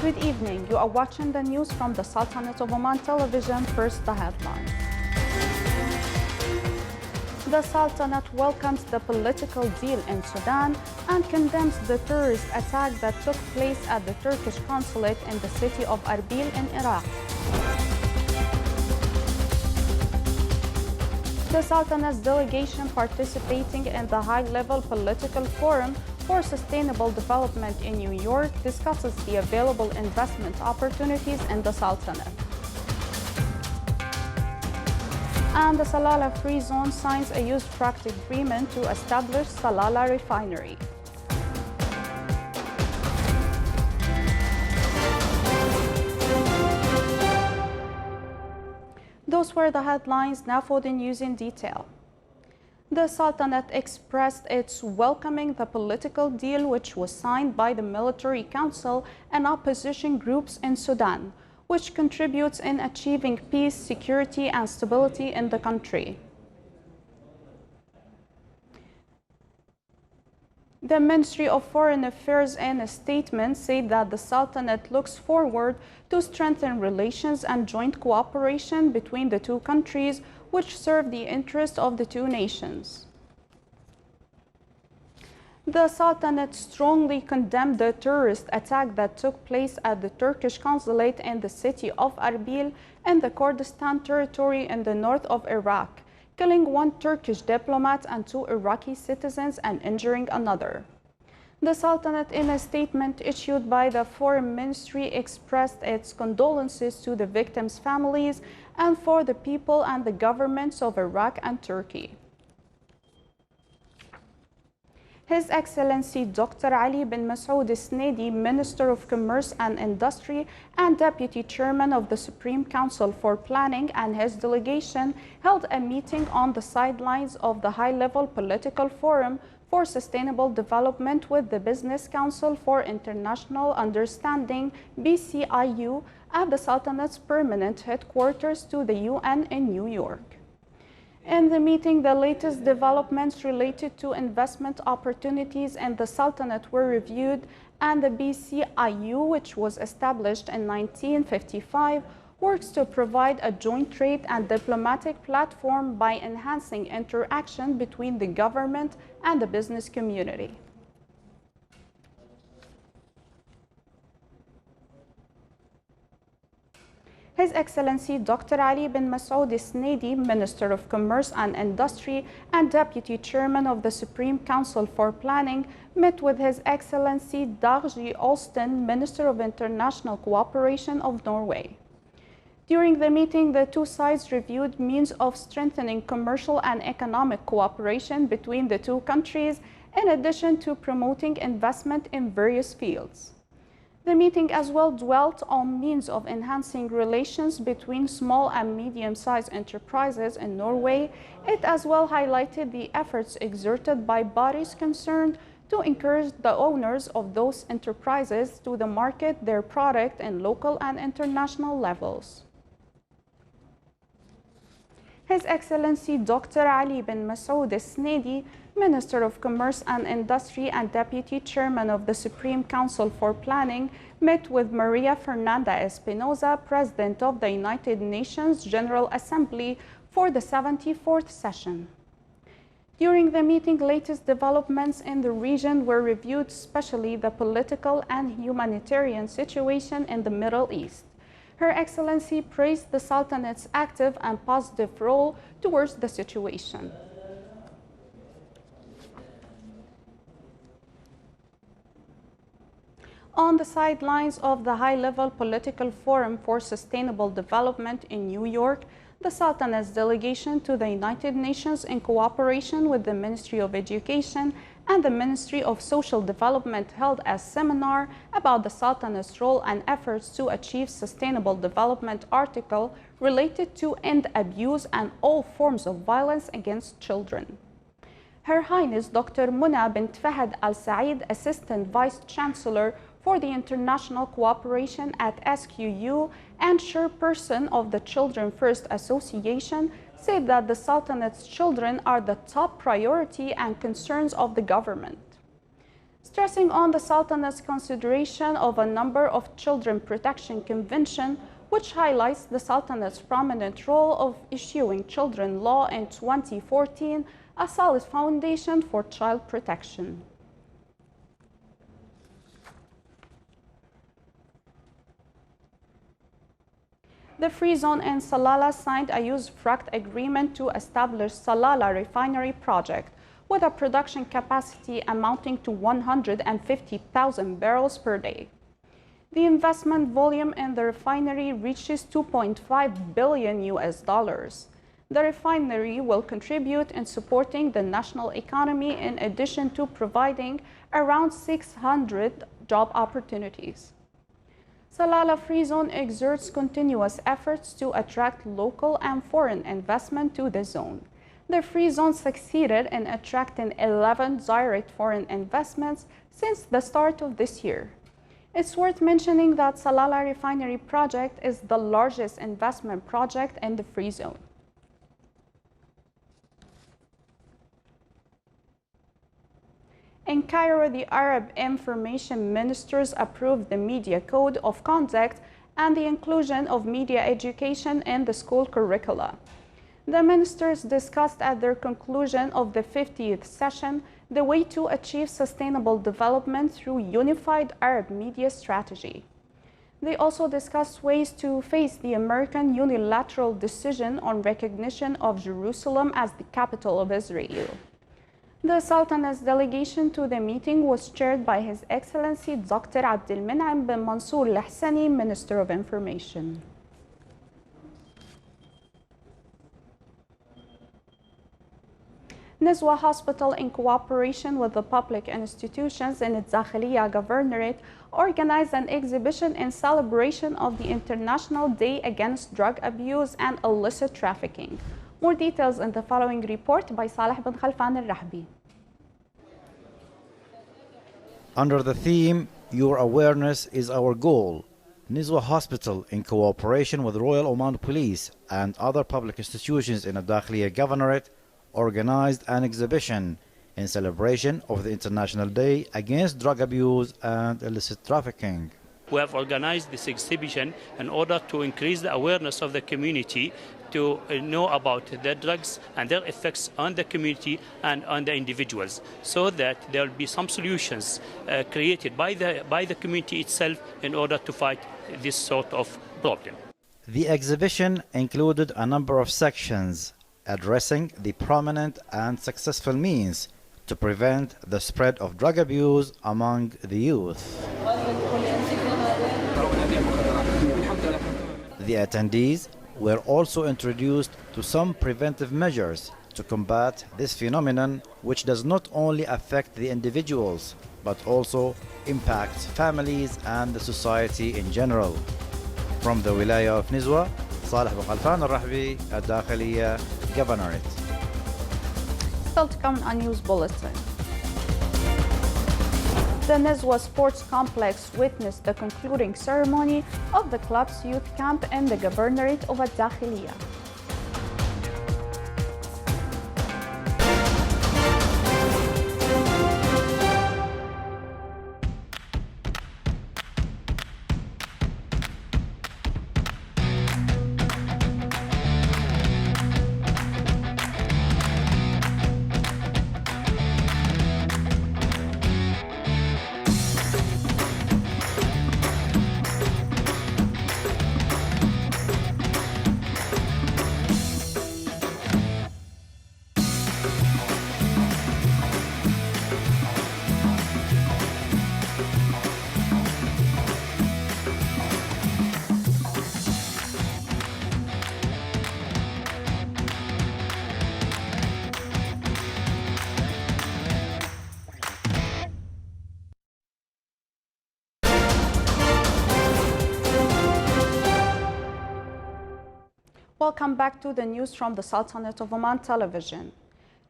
Good evening. You are watching the news from the Sultanate of Oman television. First, the headlines. The Sultanate welcomes the political deal in Sudan and condemns the terrorist attack that took place at the Turkish consulate in the city of Erbil in Iraq. The Sultanate's delegation participating in the high-level political forum for sustainable development in New York discusses the available investment opportunities in the Sultanate. And the Salalah Free Zone signs a used truck agreement to establish Salalah refinery. Those were the headlines. Now for the news in detail. The Sultanate expressed its welcoming the political deal which was signed by the military council and opposition groups in Sudan, which contributes in achieving peace, security, and stability in the country. The Ministry of Foreign Affairs in a statement said that the Sultanate looks forward to strengthen relations and joint cooperation between the two countries, which serve the interests of the two nations. The Sultanate strongly condemned the terrorist attack that took place at the Turkish consulate in the city of Erbil in the Kurdistan territory in the north of Iraq, killing one Turkish diplomat and two Iraqi citizens and injuring another. The Sultanate, in a statement issued by the Foreign Ministry, expressed its condolences to the victims' families and for the people and the governments of Iraq and Turkey. His Excellency Dr. Ali bin Masoud Snedi, Minister of Commerce and Industry and Deputy Chairman of the Supreme Council for Planning, and his delegation held a meeting on the sidelines of the high-level political forum for sustainable development with the Business Council for International Understanding, BCIU, at the Sultanate's permanent headquarters to the UN in New York. In the meeting, the latest developments related to investment opportunities in the Sultanate were reviewed, and the BCIU, which was established in 1955, works to provide a joint trade and diplomatic platform by enhancing interaction between the government and the business community. His Excellency Dr. Ali bin Masoud Snedi, Minister of Commerce and Industry and Deputy Chairman of the Supreme Council for Planning, met with His Excellency Dag G. Olsten, Minister of International Cooperation of Norway. During the meeting, the two sides reviewed means of strengthening commercial and economic cooperation between the two countries, in addition to promoting investment in various fields. The meeting as well dwelt on means of enhancing relations between small and medium-sized enterprises in Norway. It as well highlighted the efforts exerted by bodies concerned to encourage the owners of those enterprises to market their product in local and international levels. His Excellency Dr. Ali bin Masoud Snedi, Minister of Commerce and Industry and Deputy Chairman of the Supreme Council for Planning, met with Maria Fernanda Espinosa, President of the United Nations General Assembly, for the 74th session. During the meeting, latest developments in the region were reviewed, especially the political and humanitarian situation in the Middle East. Her Excellency praised the Sultanate's active and positive role towards the situation. On the sidelines of the high-level political forum for sustainable development in New York, the Sultanate's delegation to the United Nations, in cooperation with the Ministry of Education and the Ministry of Social Development, held a seminar about the Sultanate's role and efforts to achieve sustainable development article related to end abuse and all forms of violence against children. Her Highness Dr. Muna bint Fahad Al Saeed, Assistant Vice Chancellor for the International Cooperation at SQU and Chairperson of the Children First Association, said that the Sultanate's children are the top priority and concerns of the government. stressing on the Sultan's consideration of a number of Children Protection Convention, which highlights the Sultan's prominent role of issuing children law in 2014, a solid foundation for child protection. The Free Zone in Salalah signed a use-fract agreement to establish Salalah refinery project with a production capacity amounting to 150,000 barrels per day. The investment volume in the refinery reaches 2.5 billion US dollars. The refinery will contribute in supporting the national economy in addition to providing around 600 job opportunities. Salalah Free Zone exerts continuous efforts to attract local and foreign investment to the zone. The Free Zone succeeded in attracting 11 direct foreign investments since the start of this year. It's worth mentioning that Salalah refinery project is the largest investment project in the Free Zone. In Cairo, the Arab Information Ministers approved the Media Code of Conduct and the inclusion of media education in the school curricula. The ministers discussed at their conclusion of the 50th session the way to achieve sustainable development through unified Arab media strategy. They also discussed ways to face the American unilateral decision on recognition of Jerusalem as the capital of Israel. The Sultan's delegation to the meeting was chaired by His Excellency Dr. Abdelmenem bin Mansour Al-Hsani, Minister of Information. Nizwa Hospital, in cooperation with the public institutions in its Dakhiliya Governorate, organized an exhibition in celebration of the International Day Against Drug Abuse and Illicit Trafficking. More details in the following report by Saleh bin Khalfan al-Rahbi. Under the theme, Your Awareness is Our Goal, Nizwa Hospital, in cooperation with Royal Oman Police and other public institutions in the Dakhiliya Governorate, organized an exhibition in celebration of the International Day Against Drug Abuse and Illicit Trafficking. We have organized this exhibition in order to increase the awareness of the community to know about the drugs and their effects on the community and on the individuals, so that there will be some solutions created by the community itself in order to fight this sort of problem. The exhibition included a number of sections addressing the prominent and successful means to prevent the spread of drug abuse among the youth. The attendees were also introduced to some preventive measures to combat this phenomenon, which does not only affect the individuals but also impacts families and the society in general. From the Wilaya of Nizwa, Saleh bin Khalfan al-Rahbi, Dakhiliya Governorate. Still to come on News Bulletin. The Nizwa Sports Complex witnessed the concluding ceremony of the club's youth camp in the Governorate of Dakhiliya. Welcome back to the news from the Sultanate of Oman television.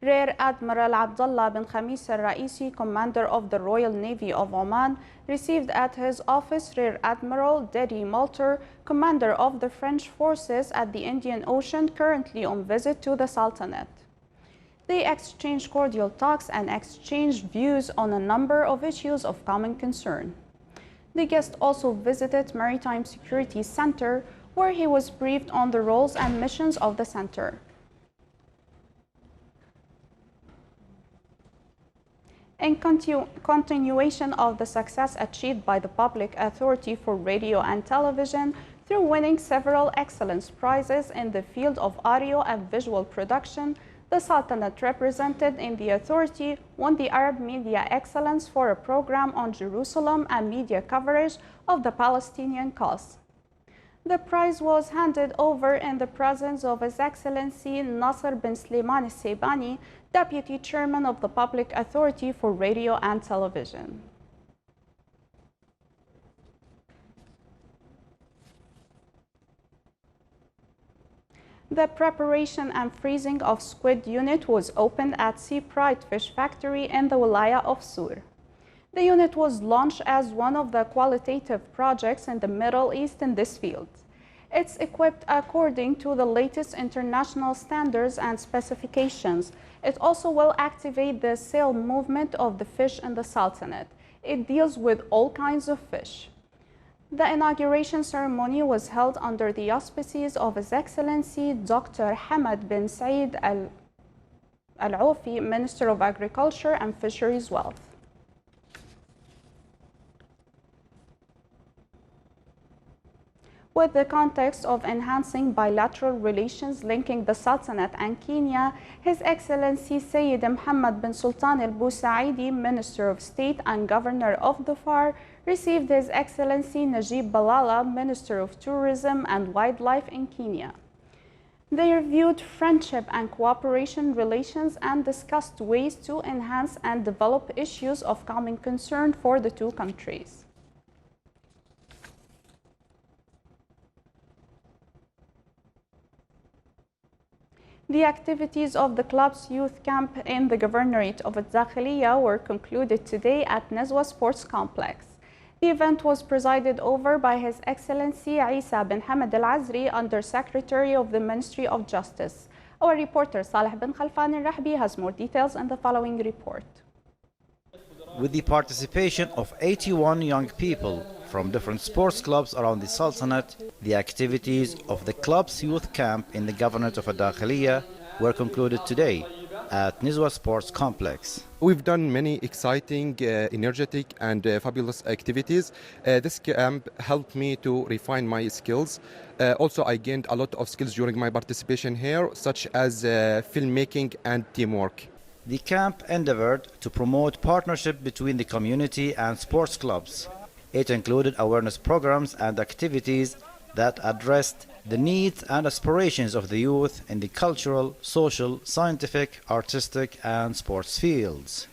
Rear Admiral Abdullah bin Khamis al-Raisi, Commander of the Royal Navy of Oman, received at his office Rear Admiral Dedi Malter, Commander of the French forces at the Indian Ocean, currently on visit to the Sultanate. They exchanged cordial talks and exchanged views on a number of issues of common concern. The guest also visited Maritime Security Center, where he was briefed on the roles and missions of the center. In continuation of the success achieved by the Public Authority for Radio and Television through winning several excellence prizes in the field of audio and visual production, the Sultanate represented in the authority won the Arab Media Excellence for a program on Jerusalem and media coverage of the Palestinian cause. The prize was handed over in the presence of His Excellency Nasser bin Sleiman al-Seibani, Deputy Chairman of the Public Authority for Radio and Television. The preparation and freezing of squid unit was opened at Sea Pride Fish Factory in the Wilaya of Sur. The unit was launched as one of the qualitative projects in the Middle East in this field. It's equipped according to the latest international standards and specifications. It also will activate the sale movement of the fish in the Sultanate. It deals with all kinds of fish. The inauguration ceremony was held under the auspices of His Excellency Dr. Hamad bin Said Al-Aufi, Minister of Agriculture and Fisheries Wealth. With the context of enhancing bilateral relations linking the Sultanate and Kenya, His Excellency Sayyid Mohammed bin Sultan al-Busaidi, Minister of State and Governor of Dhofar, received His Excellency Najib Balala, Minister of Tourism and Wildlife in Kenya. They reviewed friendship and cooperation relations and discussed ways to enhance and develop issues of common concern for the two countries. The activities of the club's youth camp in the Governorate of Al-Dakhiliya were concluded today at Nizwa Sports Complex. The event was presided over by His Excellency Isa bin Hamad Al-Azri, Under Secretary of the Ministry of Justice. Our reporter Saleh bin Khalfan Al-Rahbi has more details in the following report. With the participation of 81 young people from different sports clubs around the Sultanate, the activities of the club's youth camp in the Governorate of Al-Dakhiliya were concluded today at Nizwa Sports Complex. We've done many exciting, energetic and fabulous activities. This camp helped me to refine my skills. Also, I gained a lot of skills during my participation here, such as filmmaking and teamwork. The camp endeavored to promote partnership between the community and sports clubs. It included awareness programs and activities that addressed the needs and aspirations of the youth in the cultural, social, scientific, artistic and sports fields.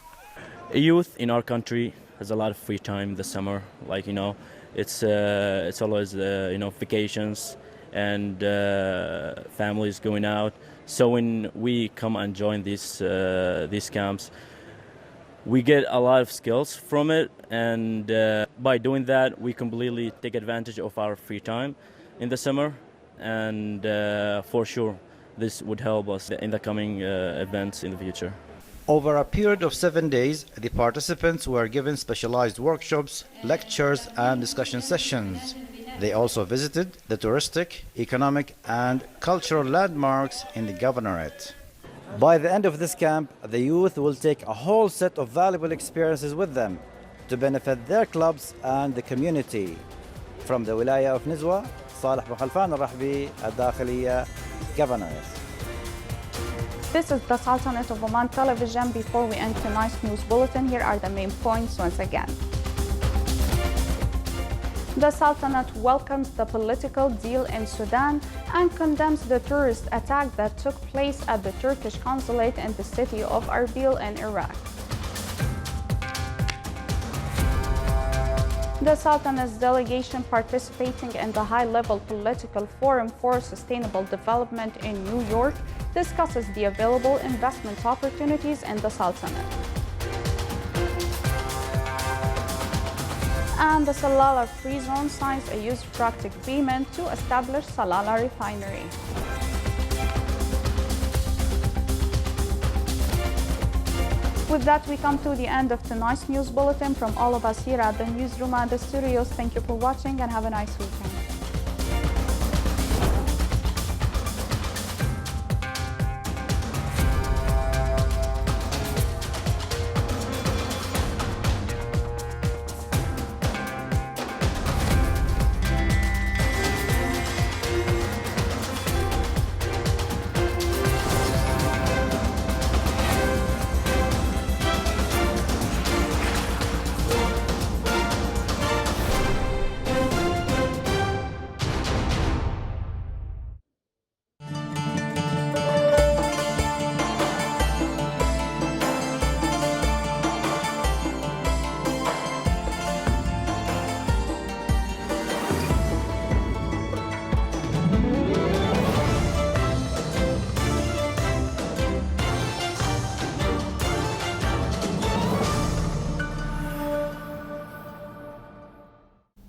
Youth in our country has a lot of free time this summer. It's always vacations and families going out. So when we come and join these camps, we get a lot of skills from it, and by doing that, we completely take advantage of our free time in the summer, and for sure, this would help us in the coming events in the future. Over a period of 7 days, the participants were given specialized workshops, lectures, and discussion sessions. They also visited the touristic, economic, and cultural landmarks in the Governorate. By the end of this camp, the youth will take a whole set of valuable experiences with them to benefit their clubs and the community. From the Wilaya of Nizwa, Saleh bin Khalfan Al-Rahbi, Al-Dakhiliya, Governorate. This is the Sultanate of Oman television. Before we end tonight's news bulletin, here are the main points once again. The Sultanate welcomes the political deal in Sudan and condemns the terrorist attack that took place at the Turkish consulate in the city of Erbil in Iraq. The Sultanate's delegation participating in the high-level political forum for sustainable development in New York discusses the available investment opportunities in the Sultanate. And the Salalah Free Zone signs a usufruct agreement to establish Salalah refinery. With that, we come to the end of tonight's news bulletin. From all of us here at the newsroom and the studios, thank you for watching and have a nice weekend.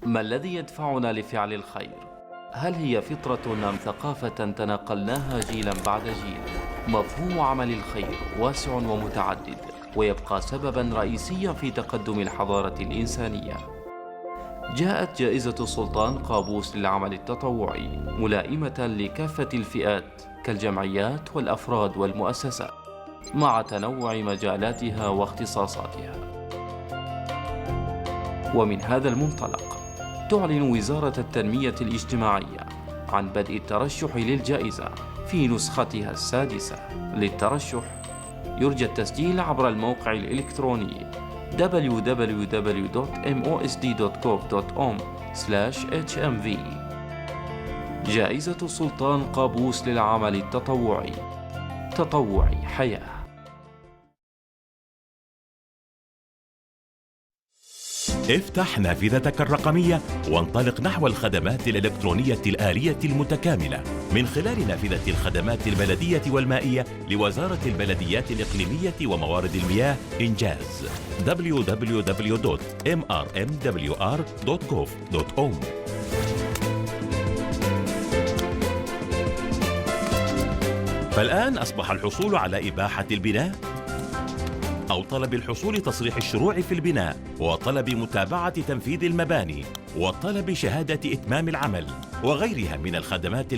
ما الذي يدفعنا لفعل الخير؟ هل هي فطرة أم ثقافة تناقلناها جيلا بعد جيل؟ مفهوم عمل الخير واسع ومتعدد، ويبقى سببا رئيسيا في تقدم الحضارة الإنسانية. جاءت جائزة السلطان قابوس للعمل التطوعي ملائمة لكافة الفئات كالجمعيات والأفراد والمؤسسات، مع تنوع مجالاتها واختصاصاتها. ومن هذا المنطلق تعلن وزارة التنمية الاجتماعية عن بدء الترشح للجائزة في نسختها السادسة. للترشح يرجى التسجيل عبر الموقع الإلكتروني www.mosd.gov.om/HMV. جائزة السلطان قابوس للعمل التطوعي، تطوعي حياة. افتح نافذتك الرقمية وانطلق نحو الخدمات الإلكترونية الآلية المتكاملة من خلال نافذة الخدمات البلدية والمائية لوزارة البلديات الإقليمية وموارد المياه إنجاز www.mrmwr.gov.om. فالآن أصبح الحصول على إباحة البناء أو طلب الحصول تصريح الشروع في البناء وطلب متابعة تنفيذ المباني وطلب شهادة إتمام العمل وغيرها من الخدمات